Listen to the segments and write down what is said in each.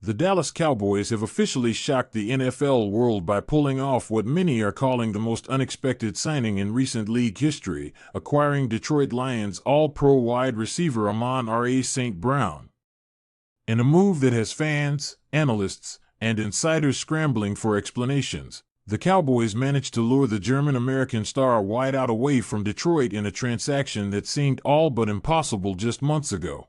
The Dallas Cowboys have officially shocked the NFL world by pulling off what many are calling the most unexpected signing in recent league history, acquiring Detroit Lions All-Pro wide receiver Amon-Ra St. Brown. In a move that has fans, analysts, and insiders scrambling for explanations, the Cowboys managed to lure the German-American star wideout away from Detroit in a transaction that seemed all but impossible just months ago.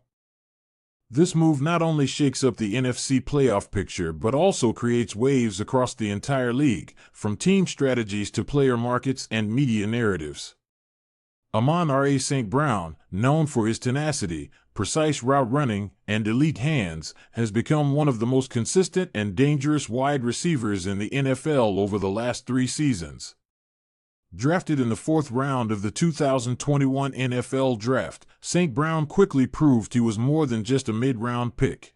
This move not only shakes up the NFC playoff picture but also creates waves across the entire league, from team strategies to player markets and media narratives. Amon-Ra St. Brown, known for his tenacity, precise route running, and elite hands, has become one of the most consistent and dangerous wide receivers in the NFL over the last 3 seasons. Drafted in the 4th round of the 2021 NFL Draft, St. Brown quickly proved he was more than just a mid-round pick.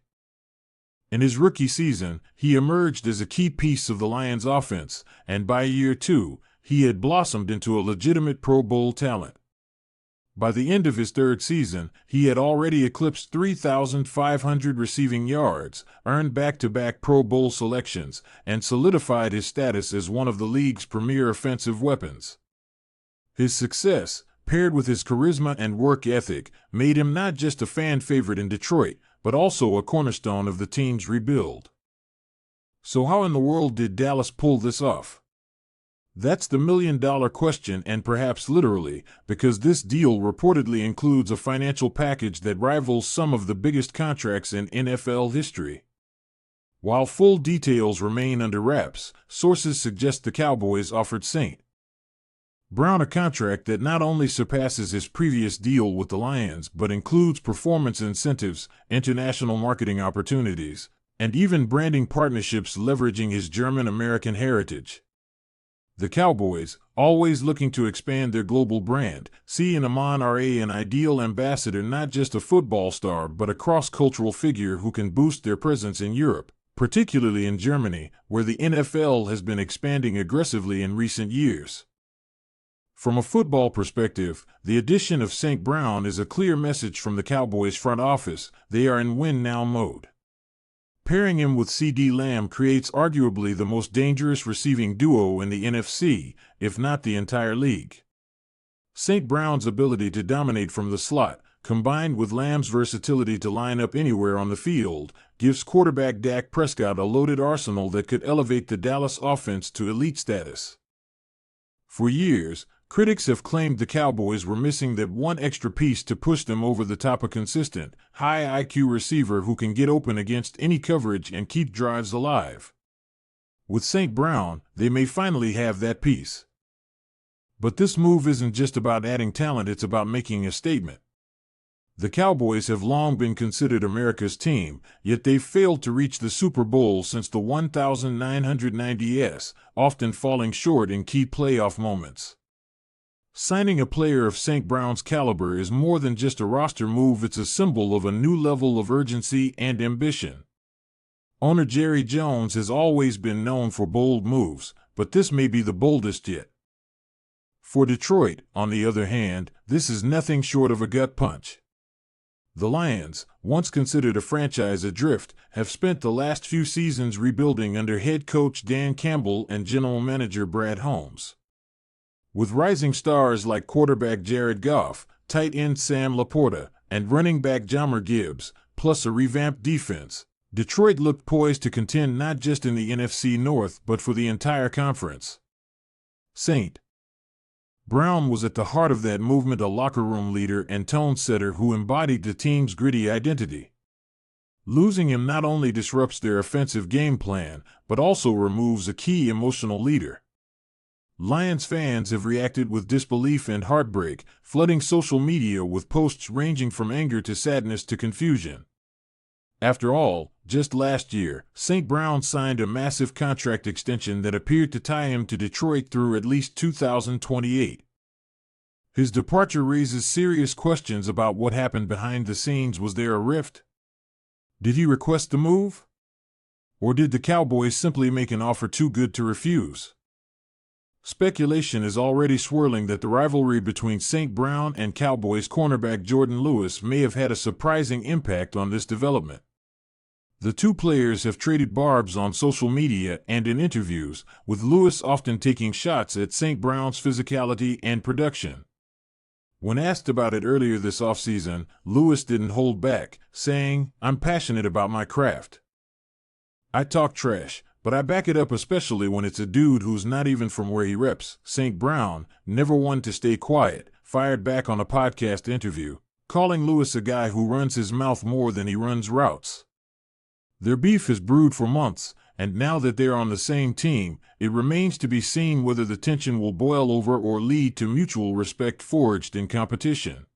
In his rookie season, he emerged as a key piece of the Lions' offense, and by year 2, he had blossomed into a legitimate Pro Bowl talent. By the end of his 3rd season, he had already eclipsed 3,500 receiving yards, earned back-to-back Pro Bowl selections, and solidified his status as one of the league's premier offensive weapons. His success, paired with his charisma and work ethic, made him not just a fan favorite in Detroit, but also a cornerstone of the team's rebuild. So how in the world did Dallas pull this off? That's the million-dollar question, and perhaps literally, because this deal reportedly includes a financial package that rivals some of the biggest contracts in NFL history. While full details remain under wraps, sources suggest the Cowboys offered St. Brown a contract that not only surpasses his previous deal with the Lions but includes performance incentives, international marketing opportunities, and even branding partnerships leveraging his German-American heritage. The Cowboys, always looking to expand their global brand, see in Amon-Ra an ideal ambassador, not just a football star but a cross-cultural figure who can boost their presence in Europe, particularly in Germany, where the NFL has been expanding aggressively in recent years. From a football perspective, the addition of St. Brown is a clear message from the Cowboys front office: they are in win-now mode. Pairing him with CeeDee Lamb creates arguably the most dangerous receiving duo in the NFC, if not the entire league. St. Brown's ability to dominate from the slot, combined with Lamb's versatility to line up anywhere on the field, gives quarterback Dak Prescott a loaded arsenal that could elevate the Dallas offense to elite status. For years, critics have claimed the Cowboys were missing that one extra piece to push them over the top: a consistent, high IQ receiver who can get open against any coverage and keep drives alive. With St. Brown, they may finally have that piece. But this move isn't just about adding talent, it's about making a statement. The Cowboys have long been considered America's team, yet they've failed to reach the Super Bowl since the 1990s, often falling short in key playoff moments. Signing a player of St. Brown's caliber is more than just a roster move, it's a symbol of a new level of urgency and ambition. Owner Jerry Jones has always been known for bold moves, but this may be the boldest yet. For Detroit, on the other hand, this is nothing short of a gut punch. The Lions, once considered a franchise adrift, have spent the last few seasons rebuilding under head coach Dan Campbell and general manager Brad Holmes. With rising stars like quarterback Jared Goff, tight end Sam Laporta, and running back Jahmyr Gibbs, plus a revamped defense, Detroit looked poised to contend not just in the NFC North but for the entire conference. St. Brown was at the heart of that movement, a locker room leader and tone-setter who embodied the team's gritty identity. Losing him not only disrupts their offensive game plan, but also removes a key emotional leader. Lions fans have reacted with disbelief and heartbreak, flooding social media with posts ranging from anger to sadness to confusion. After all, just last year, St. Brown signed a massive contract extension that appeared to tie him to Detroit through at least 2028. His departure raises serious questions about what happened behind the scenes. Was there a rift? Did he request the move? Or did the Cowboys simply make an offer too good to refuse? Speculation is already swirling that the rivalry between St. Brown and Cowboys cornerback Jordan Lewis may have had a surprising impact on this development. The two players have traded barbs on social media and in interviews, with Lewis often taking shots at St. Brown's physicality and production. When asked about it earlier this offseason, Lewis didn't hold back, saying, "I'm passionate about my craft. I talk trash, but I back it up, especially when it's a dude who's not even from where he reps." St. Brown, never one to stay quiet, fired back on a podcast interview, calling Lewis a guy who runs his mouth more than he runs routes. Their beef has brewed for months, and now that they're on the same team, it remains to be seen whether the tension will boil over or lead to mutual respect forged in competition.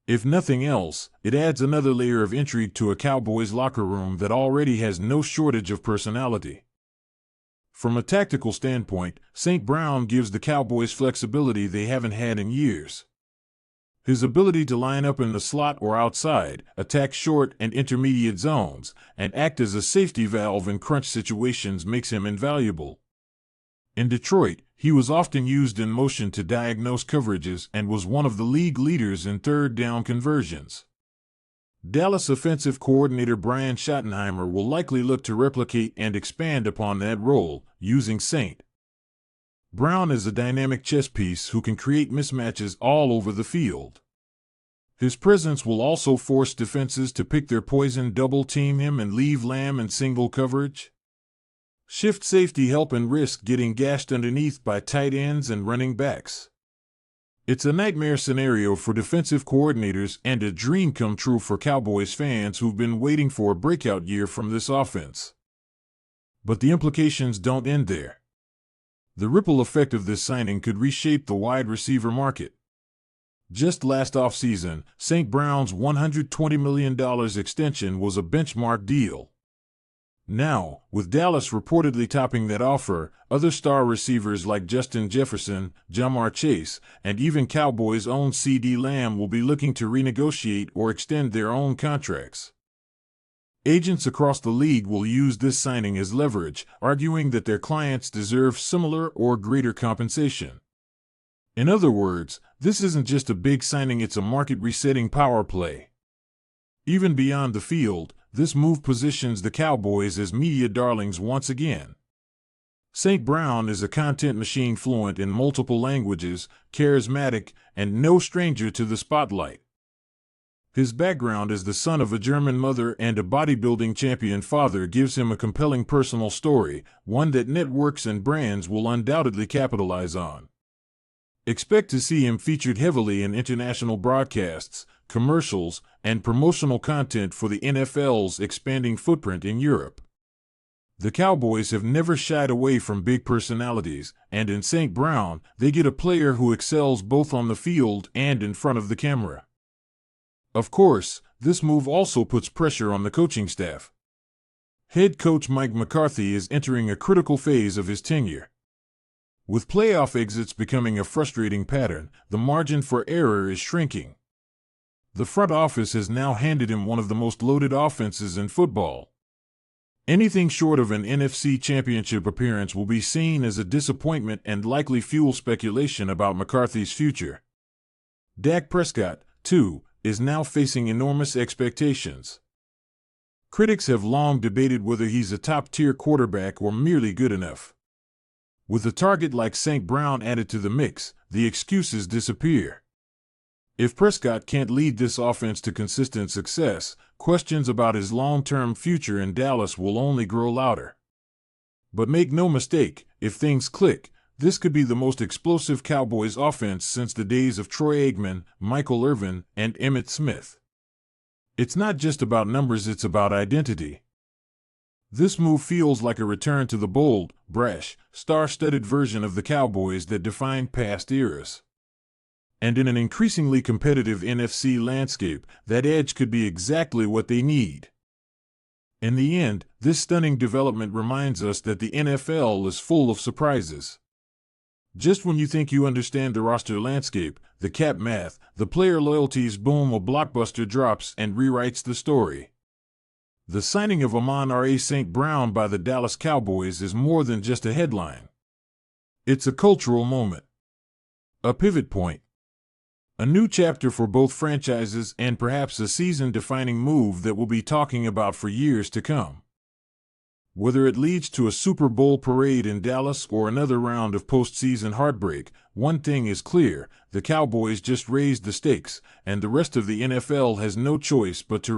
If nothing else, it adds another layer of intrigue to a Cowboys locker room that already has no shortage of personality. From a tactical standpoint, St. Brown gives the Cowboys flexibility they haven't had in years. His ability to line up in the slot or outside, attack short and intermediate zones, and act as a safety valve in crunch situations makes him invaluable. In Detroit, he was often used in motion to diagnose coverages and was one of the league leaders in third down conversions. Dallas offensive coordinator Brian Schottenheimer will likely look to replicate and expand upon that role, using St. Brown is a dynamic chess piece who can create mismatches all over the field. His presence will also force defenses to pick their poison, double-team him, and leave Lamb in single coverage. Shift safety help and risk getting gashed underneath by tight ends and running backs. It's a nightmare scenario for defensive coordinators and a dream come true for Cowboys fans who've been waiting for a breakout year from this offense. But the implications don't end there. The ripple effect of this signing could reshape the wide receiver market. Just last offseason, St. Brown's $120 million extension was a benchmark deal. Now, with Dallas reportedly topping that offer, other star receivers like Justin Jefferson, Ja'Marr Chase, and even Cowboys' own CeeDee Lamb will be looking to renegotiate or extend their own contracts. Agents across the league will use this signing as leverage, arguing that their clients deserve similar or greater compensation. In other words, this isn't just a big signing, it's a market-resetting power play. Even beyond the field, this move positions the Cowboys as media darlings once again. St. Brown is a content machine fluent in multiple languages, charismatic, and no stranger to the spotlight. His background as the son of a German mother and a bodybuilding champion father gives him a compelling personal story, one that networks and brands will undoubtedly capitalize on. Expect to see him featured heavily in international broadcasts, commercials, and promotional content for the NFL's expanding footprint in Europe. The Cowboys have never shied away from big personalities, and in St. Brown, they get a player who excels both on the field and in front of the camera. Of course, this move also puts pressure on the coaching staff. Head coach Mike McCarthy is entering a critical phase of his tenure. With playoff exits becoming a frustrating pattern, the margin for error is shrinking. The front office has now handed him one of the most loaded offenses in football. Anything short of an NFC Championship appearance will be seen as a disappointment and likely fuel speculation about McCarthy's future. Dak Prescott, too, is now facing enormous expectations. Critics have long debated whether he's a top-tier quarterback or merely good enough. With a target like St. Brown added to the mix, the excuses disappear. If Prescott can't lead this offense to consistent success, questions about his long-term future in Dallas will only grow louder. But make no mistake, if things click, this could be the most explosive Cowboys offense since the days of Troy Aikman, Michael Irvin, and Emmitt Smith. It's not just about numbers, it's about identity. This move feels like a return to the bold, brash, star-studded version of the Cowboys that defined past eras. And in an increasingly competitive NFC landscape, that edge could be exactly what they need. In the end, this stunning development reminds us that the NFL is full of surprises. Just when you think you understand the roster landscape, the cap math, the player loyalties, boom, a blockbuster drops and rewrites the story. The signing of Amon-Ra St. Brown by the Dallas Cowboys is more than just a headline. It's a cultural moment. A pivot point. A new chapter for both franchises and perhaps a season-defining move that we'll be talking about for years to come. Whether it leads to a Super Bowl parade in Dallas or another round of postseason heartbreak, one thing is clear: the Cowboys just raised the stakes, and the rest of the NFL has no choice but to